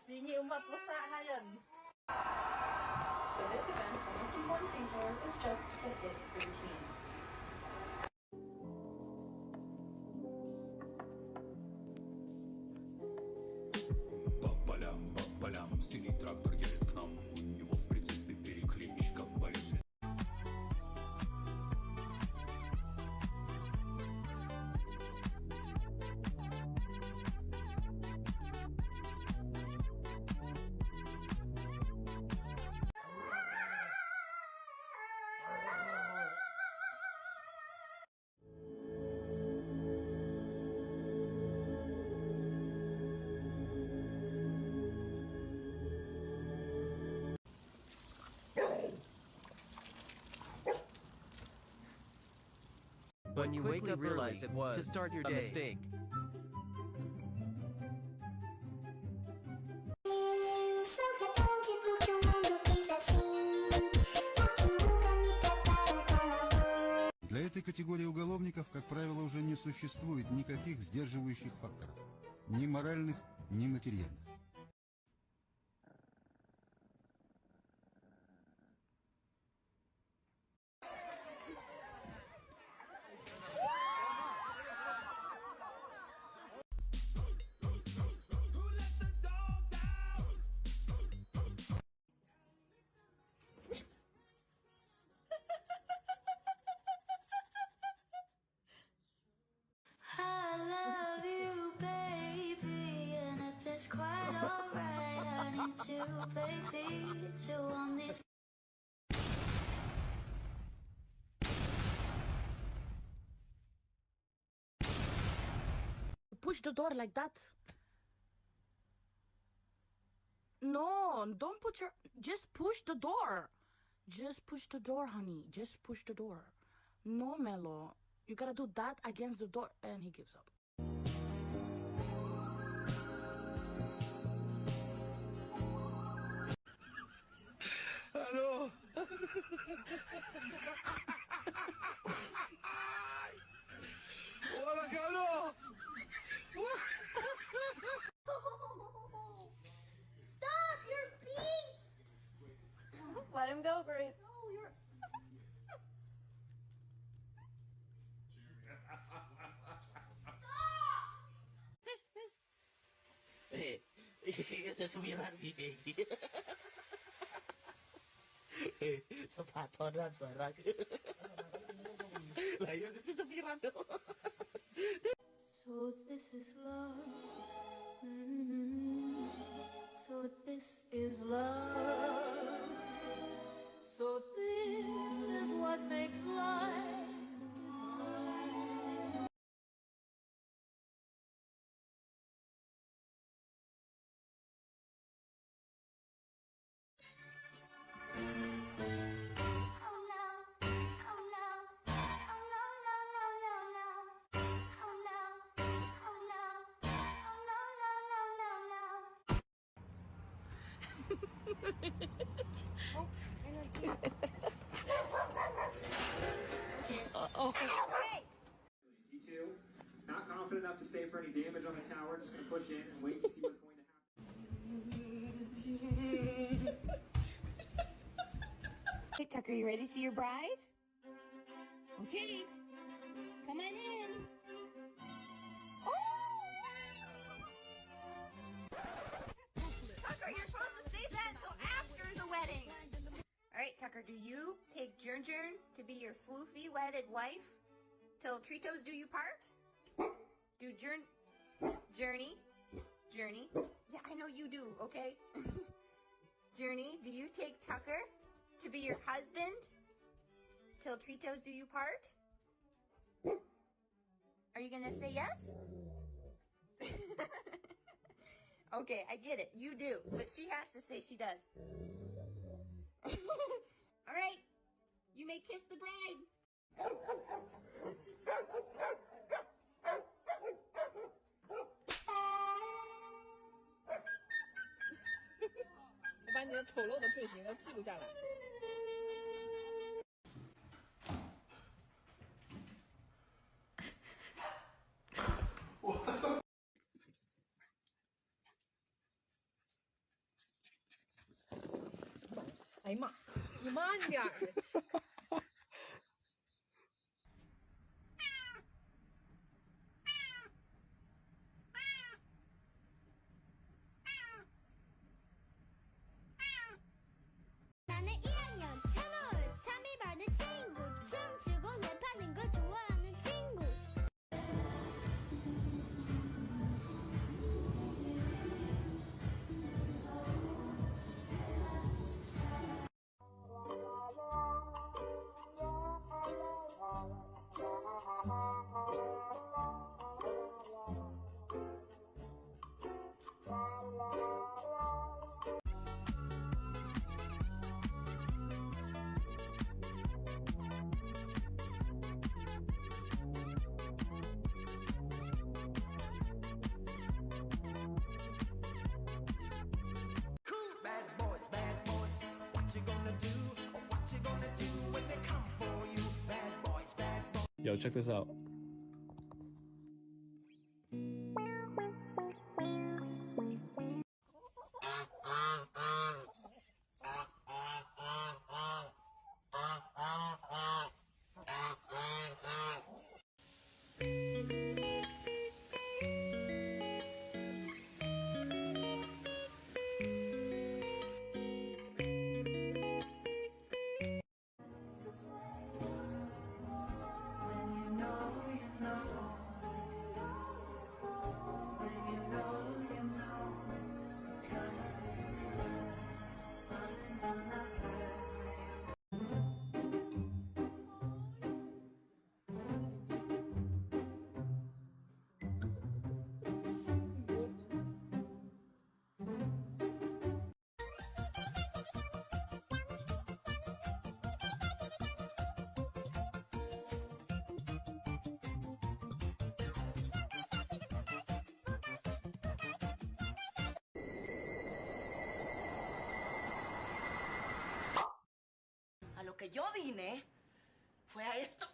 Singi umat pusa na yun. So this event, the most important thing for her is just to hit routine. Бабалям, синий трактор едет к нам, у него в прицепе перекличка боится. When you wake up realize it was to start your day. A mistake. Для этой категории уголовников, как правило, уже не существует никаких сдерживающих факторов. Ни моральных, ни материальных. Push the door like that. No, don't put your... Just push the door. Just push the door, honey. Just push the door. No, Melo. You gotta do that against the door. And he gives up. Hello. Hola, cabrón. Stop! You're being... Let him go, Grace. No, you're... Ese es mi baby. Sepatu suara. Lah ya itu pikiran dong. So this is love. So this is love. So this is what makes life divine. G2, not confident enough to stay for any damage on the tower, just going to push in and wait to see what's going to happen. Hey, Tucker, you ready to see your bride? Okay. Come on in. Tucker, you're supposed to save that until after the wedding. All right, Tucker, do you take Jern to be your floofy wedded wife till Tritos do you part? Do Journey? Yeah, I know you do, okay? Journey, do you take Tucker to be your husband till Tritos do you part? Are you gonna say yes? Okay, I get it. You do, but she has to say she does. All right, you may kiss the bride.我把你的丑陋的罪行都记录下来。哎呀妈，你慢点儿。나는 2학년 찬호울 참이 받은 친구 춤추고 랩하는 거 좋아하는 친구 Yo, check this out. A lo que yo vine fue a esto.